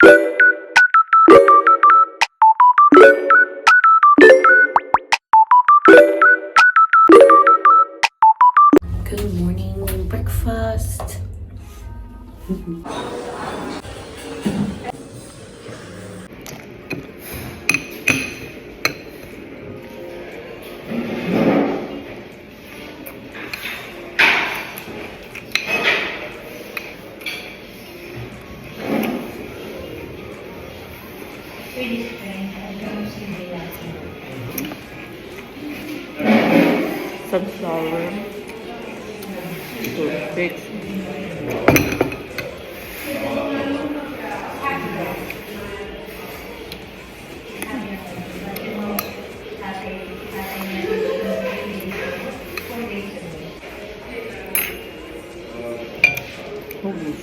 Good morning breakfast. Sunflower, toothpicks. Hummus.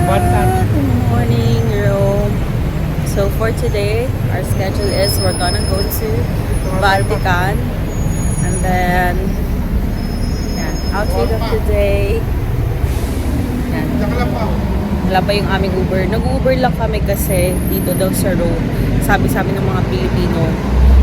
Good morning, Rome. So for today, our schedule is we're gonna go to Vatican, and then outfit of the day. Yan. Wala pa yung aming Uber. Nag-Uber lang kami kasi dito daw sa Rome. Sabi ng mga Pilipino,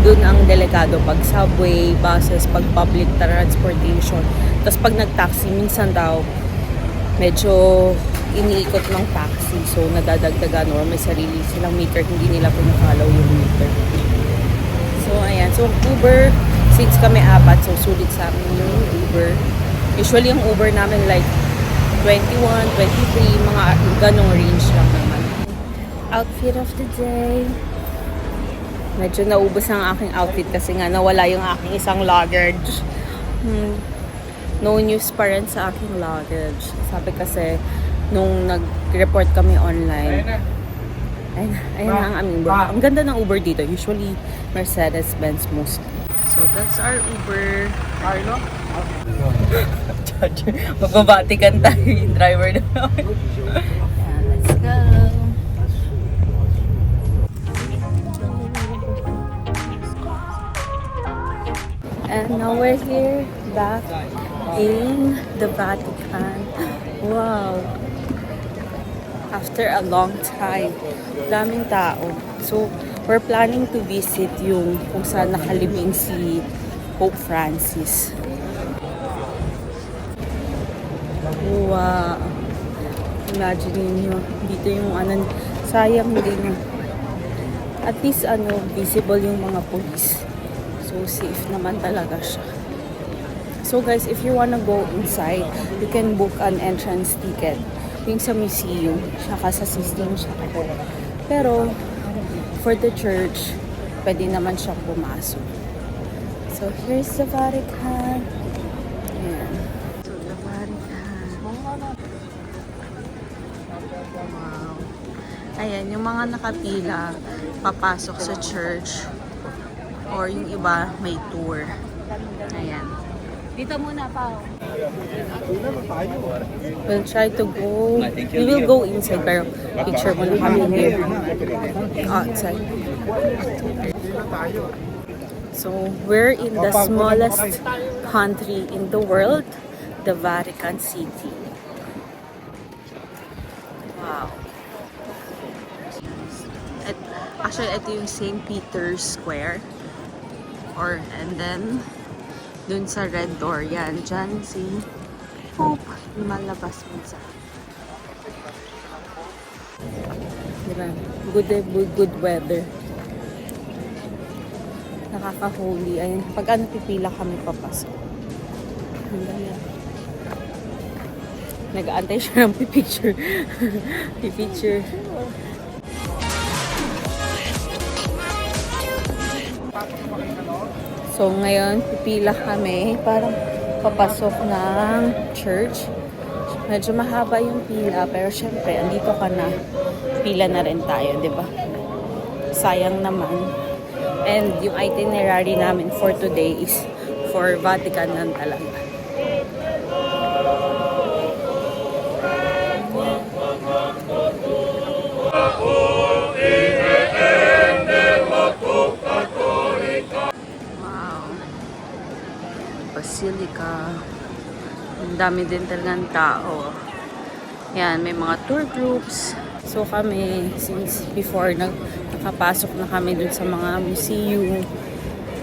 dun ang delikado pag subway, buses, pag public transportation. Tapos pag nag-taxi, minsan daw medyo iniikot ng taxi. So, nadadagdagan or may sarili silang meter. Hindi nila pinafollow yung meter. So, ayan. So, Uber, since kami apat, so sulit sa amin yung Uber. Usually, yung Uber namin like 21, 23, mga ganong range lang naman. Outfit of the day. Medyo naubos ang aking outfit kasi nga nawala yung aking isang luggage. No news pa rin sa aking luggage. Sabi kasi, nung nag-report kami online, ayun na ang aming Uber. Ang ganda ng Uber dito. Usually, Mercedes-Benz mostly. So, that's our Uber. Magbabatikan tayo yung driver na namin. Yeah, let's go. And now we're here, back in the Vatican. Wow! After a long time, daming tao. So, we're planning to visit yung kung saan nakalibing si Pope Francis. Wow! Imagine niyo, dito yung sayang hindi na. At least visible yung mga police. So, safe naman talaga siya. So guys, if you wanna go inside, you can book an entrance ticket. Yung sa museum, saka sa Sistine Chapel. Pero, for the church, pwede naman siyang pumasok. So, here's the Vatican. Ayan. So, the Vatican. Wow. Ayan, yung mga nakapila, papasok sa church. Or yung iba, may tour. Ayan. Dito muna pa. We'll try to go. We will go inside pero picture muna kami here. Outside. So, we're in the smallest country in the world, the Vatican City. Wow. Actually, ito yung St. Peter's Square. And then, dun sa red door, yan. Diyan si Pope. Lumalabas minsan. Diba? Good weather. Nakaka-holy. Ayun. Pag pipila kami papasok. Hanggang yan. Nag-aantay siya ng pipicture. Pipicture. So, ngayon, pipila kami para papasok ng church. Medyo mahaba yung pila, pero syempre, andito ka na. Pila na rin tayo, di ba? Sayang naman. And yung itinerary namin for today is for Vatican lang talaga. Wow. Basilica. Ang dami din talagang tao. Yan, may mga tour groups. So kami, since before, nakapasok na kami dun sa mga museum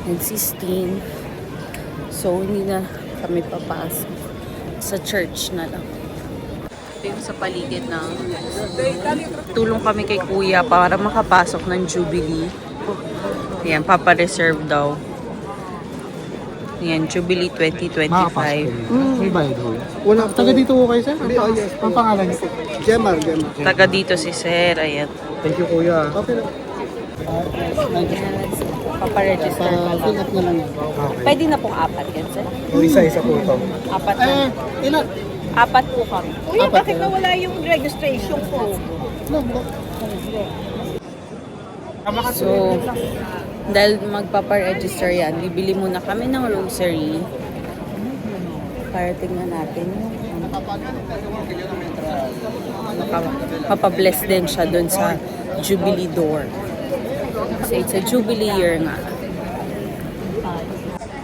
and Sistine. So, hindi na kami papasok. Sa church na lang. Ito yung sa paligid ng tulong kami kay Kuya para makapasok ng Jubilee. Yan, papareserve daw. Yan, Jubilee 2025. May bayad ho. Wala. Taga dito ko kayo, sir? Ang pangalan niyo? Gemar. Taga dito si Sir. Ayan. Thank you, kuya. Okay lang. Paparegister ka lang. Fill up na lang yan. Okay. Pwede na pong apat yan, Sir. Isa po ito. Apat na. Ilan? Apat po kami. Kuya, bakit nawala yung registration ko? So, dahil magpaparegister yan, bibili muna kami ng rosary para tingnan natin yung papabless din siya dun sa Jubilee door. Kasi it's a Jubilee year nga.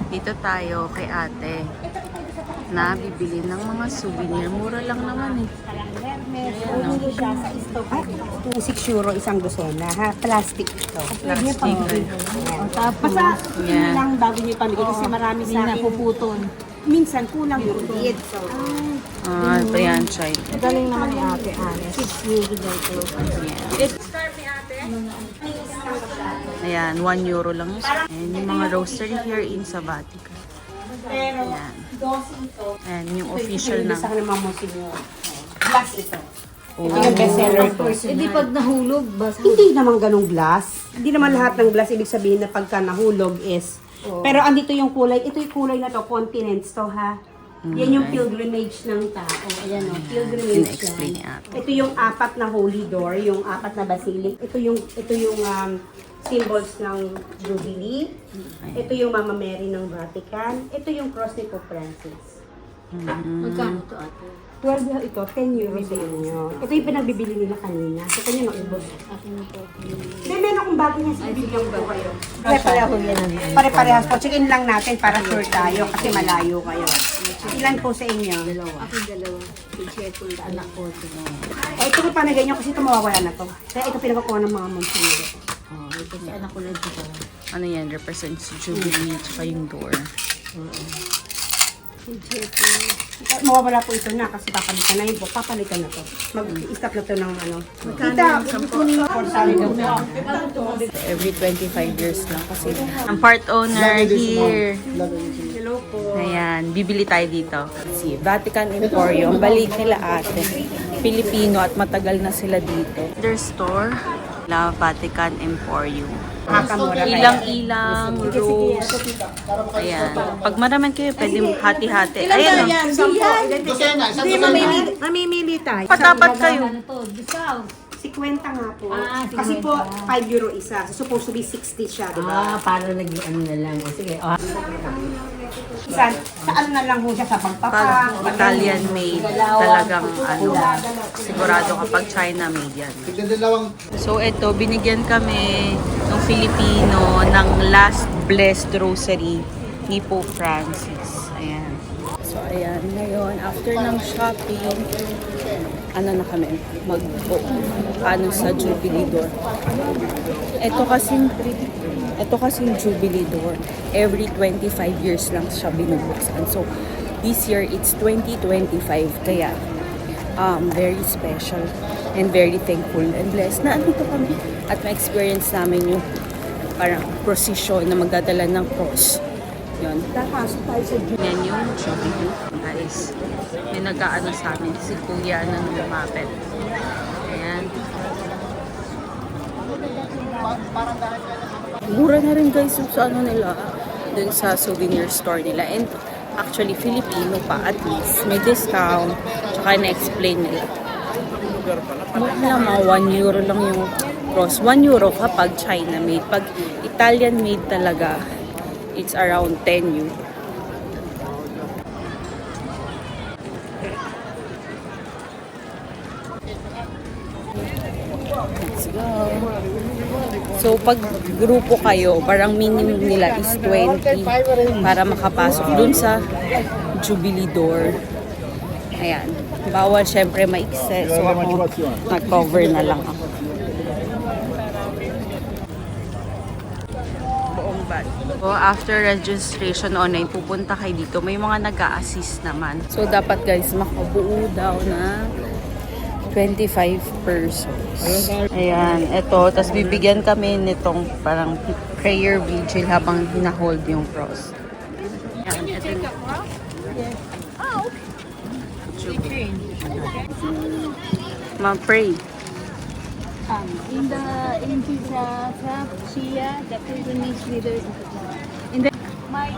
Dito tayo kay ate na bibili ng mga souvenir. Mura lang naman eh. Ano siya sa stock? 26 euro isang dosena, ha? Plastic ito. Plastic. Tapos, Yeah. lang bago niyo pamigay kasi marami sa akin. Napuputol. Minsan kulang yung lead. So, Ayan, China. galing naman ni ate, Anes. 6 euro daw ito. Ayan, 1 euro lang yun. Ayan, yung mga rosary here in sa Vatican. Ayan. Ayan, yung official Ito ng... sa akin ng mga monsignor. Glass ito. Oh. Ito yung bestseller ko. Hindi pag nahulog, basta. Hindi naman ganong glass. Hindi naman lahat ng glass ibig sabihin na pagka nahulog is. Pero andito yung kulay. Ito yung kulay na to, continents to ha. Yan yung pilgrimage ng tao. Ayan o, pilgrimage Ina-explain ni yan. ate. Ito yung apat na holy door, yung apat na basilic. Ito yung symbols ng Jubilee. Ito yung Mama Mary ng Vatican. Ito yung cross ni Pope Francis. Magkano to ate? 12 ito, 10 euro sa inyo. Ito yung pinagbibili nila kanina. Ito kanya naubos. Akin na po. May meron akong bago niya sa bibigyan ko kayo. Pare-pareho yan. Pare-parehas po. Check-in lang natin para sure tayo kasi malayo kayo. Ilan po sa inyo? Akin dalawa. I-share ko yung anak ko. Ito po panagay nyo kasi ito mawawala na to. Kaya ito pinagakuha ng mga monsignor. Oh, ito si anak ko na dito. Ano yan, represents Jubilee tsaka yung door. Mawawala po ito na kasi papalitan na yun po. Papalitan na to. Mag-stop na to ng ano. Kita, Every 25 years lang kasi. Ang part owner here. Hello po. Ayan, bibili tayo dito. Si Vatican Emporium, balik nila ate. Pilipino at matagal na sila dito. Their store, La Vatican Emporium. Makakamura kayo. Ilang-ilang, rose. Ayan. Pag maraman kayo, pwede hati-hati. Ayan o. Hindi, mamimili tayo. Patapat kayo. Ano to? Discount. 50 nga po. Ah, Kasi po, 5 euro isa. So, supposed to be 60 siya, di ba? para nag-ano na lang. O, sige. Isa, sa ano na lang ho siya, sa Pag pagpapa. Italian made, talagang ano, sigurado kapag China made yan. So eto, binigyan kami ng Filipino ng last blessed rosary ni Pope Francis. Ayan. So ayan, ngayon, after ng shopping, ano na kami, ano sa Jubilee door. Ito kasing Jubilee door. Every 25 years lang siya binubuksan. So, this year, it's 2025. Kaya, very special and very thankful and blessed na andito kami. At ma-experience namin yung parang procession na magdadala ng cross. Yun. Yan yung Jubilee. Guys, may nag-aano sa amin. Si Kuya na lumapit. Ayan. Mura na rin guys yung sa ano nila, dun sa souvenir store nila. And actually, Filipino pa at least. May discount. Tsaka na-explain nila. Mura lang, mga 1 euro lang yung cross. 1 euro kapag China made. Pag Italian made talaga, it's around 10 euro. Let's go. So, pag grupo kayo, parang minimum nila is 20 para makapasok dun sa Jubilee door. Ayan. Bawal syempre maikse. So, ako, nag-cover na lang ako. Buong bag. So, after registration online, pupunta kayo dito. May mga nag-a-assist naman. So, dapat guys, makabuo daw na 25 persons. Ayan, eto. Tapos bibigyan kami nitong parang prayer vigil habang hinahold yung cross. Ayan, eto yung... Ma-pray. In Jesus' Shia, the pilgrimage leaders may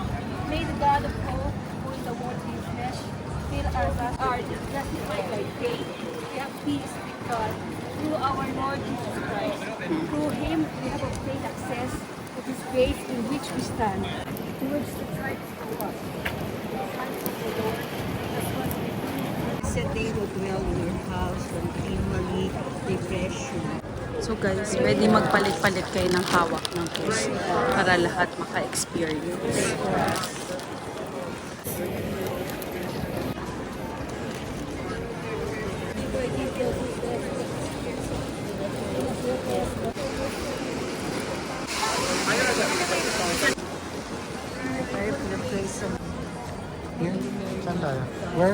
the God of hope, who in the world is flesh, fill our hearts are justified by faith. We have peace with God through our Lord Jesus Christ. Through Him we have obtained access to His grace in which we stand. Towards the tribes of God. Said they will dwell in your house continually, refresh you. So guys, pwede magpalit-palit kayo ng hawak ng cross para lahat maka-experience. Here? Saan tayo? Where?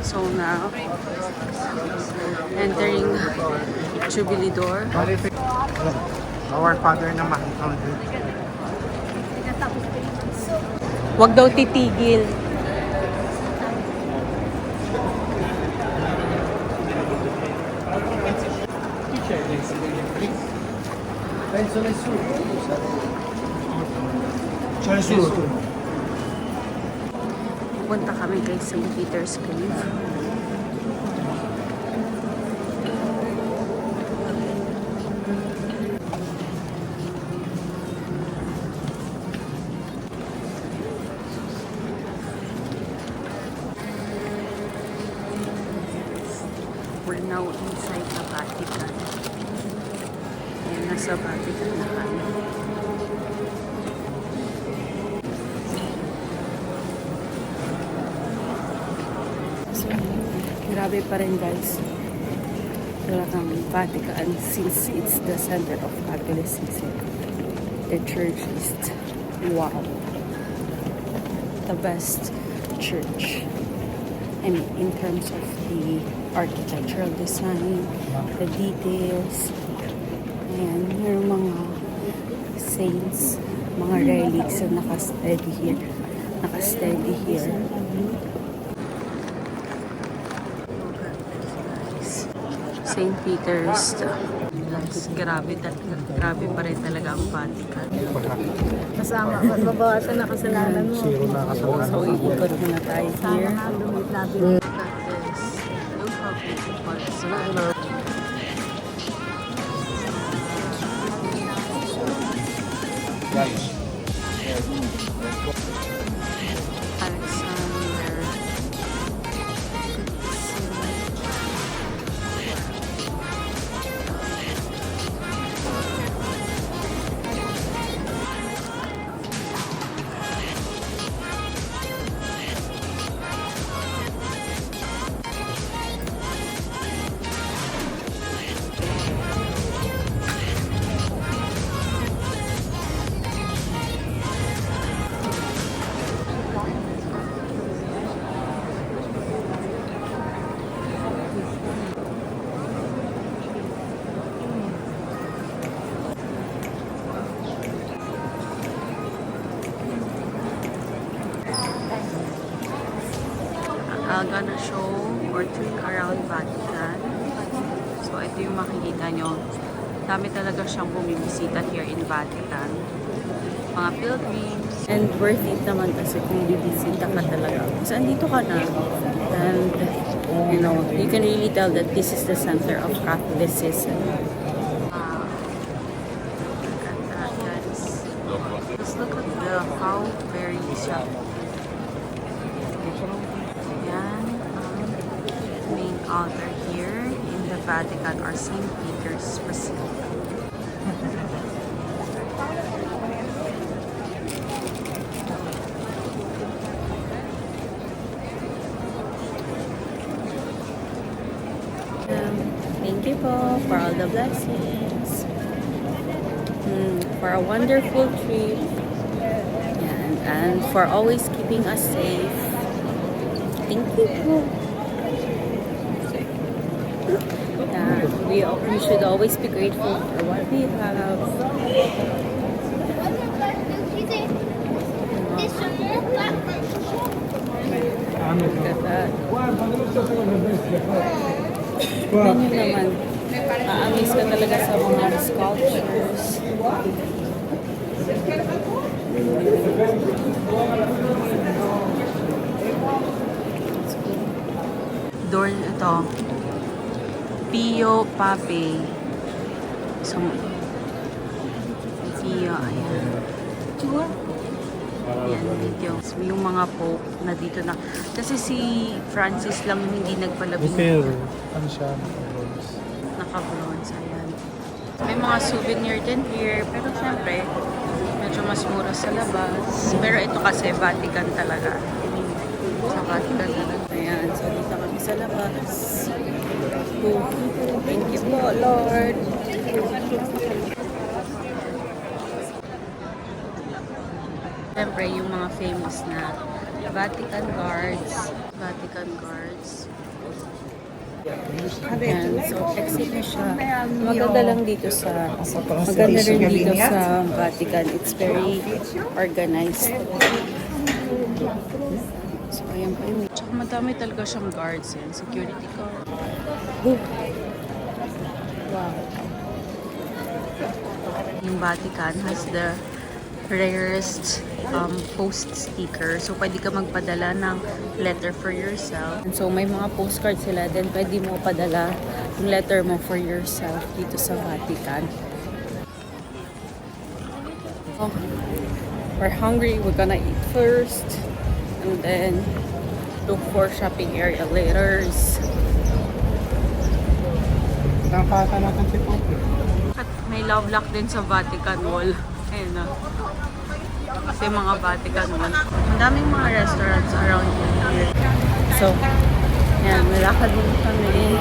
So now, entering Jubilee door. Our Father naman. Wag daw titigil. Punta kami kay St. Peter's Cave. We're now inside the Vatican. Ayan, nasa Vatican na kami. So, grabe pa rin guys. Talagang Vatican since it's the center of Catholicism. The church is wow. The best church. I mean, in terms of the architectural design, the details, and yung mga saints, mga relics na nakasteady here. St. Peter's. Grabe pa rin talaga ang Vatican. Kasama, mabawasan na kasalanan mo. Zero na kasalanan. So, iikot muna tayo here. Alexander. So, ito yung makikita nyo. Dami talaga siyang bumibisita here in Vatican. Mga pilgrims. And worth it naman kasi kung bibisita ka talaga. Kasi andito ka na. And, you know, you can really tell that this is the center of Catholicism. Wow. Look at that, guys. Just look at how very siya. Yan ang main altar here in the Vatican or St. Peter's Basilica. Thank you po for all the blessings. For a wonderful trip. And for always keeping us safe. Thank you po. We should always be grateful for what we have. Look at that. Tignan nyo naman. Ma-amaze ka talaga sa mga sculptures. Door ito. Pio Pape. So, Pio, ayan. Ayan, dito. Yung mga pope na dito na. Kasi si Francis lang hindi nagpalabing. Pero, ano siya? Naka-bronze, ayan. May mga souvenir din here. Pero syempre, medyo mas mura sa labas. Pero ito kasi Vatican talaga. Sa Vatican talaga. Ayan, so dito kami sa labas. Oh, thank you po, Lord. Siyempre, yung mga famous na Vatican Guards. Vatican Guards. Ayan, so exit na siya. Maganda lang dito sa Vatican. It's very organized. So, ayan pa yun. Tsaka madami talaga siyang guards yan. Security guard. Wow. Yung Vatican has the rarest post sticker. So, pwede ka magpadala ng letter for yourself. And so, may mga postcard sila. Then, pwede mo padala yung letter mo for yourself dito sa Vatican. Oh, we're hungry. We're gonna eat first. And then, look for shopping area later. Nakakata natin si Pope. At may love lock din sa Vatican Wall. Ayun na. Kasi mga Vatican Wall. Ang daming mga restaurants around here. So, yan. Malakad din kami.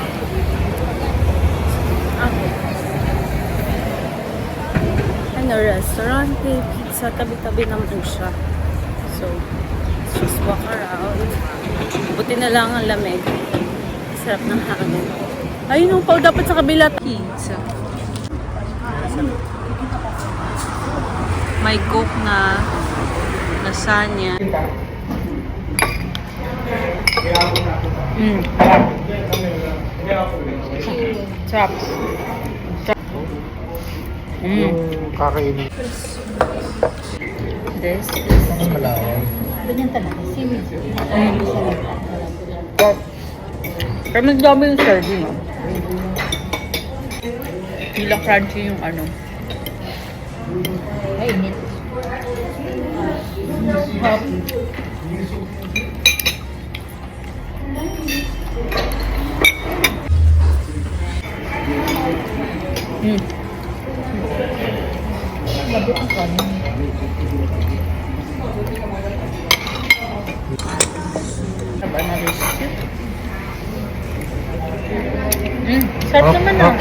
Ano, restaurant, pizza, tabi-tabi naman siya. So, let's just walk around. Buti na lang ang lamig. Sarap ng hangin. Ayun yung pao dapat sa kabila. Pizza. May coke na lasagna. Sarap. Yung kakainin. This Ang malaway. pero mas dami yung sardine. Nila crunchy yung ano. Ay, init. Labi ang kanin. Have another soup. Sarap naman ah.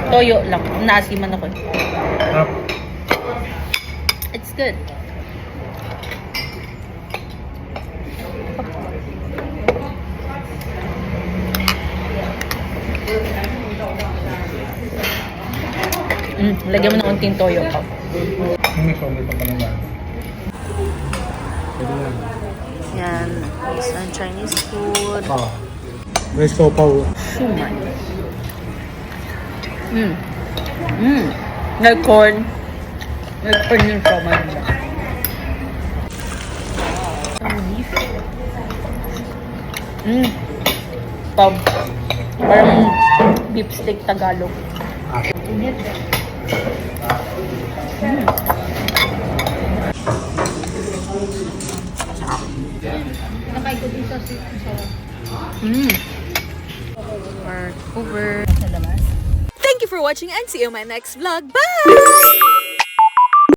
Toyo lang. Nasi man ako. It's good. Lagyan mo ng unting toyo pa. May sobrang pa naman. Yan. Isang Chinese food. May sopaw. Shumai. Like corn. Like corn yung trauma nila. Pag parang beef steak Tagalog. Over. Thank you for watching and see you in my next vlog. Bye!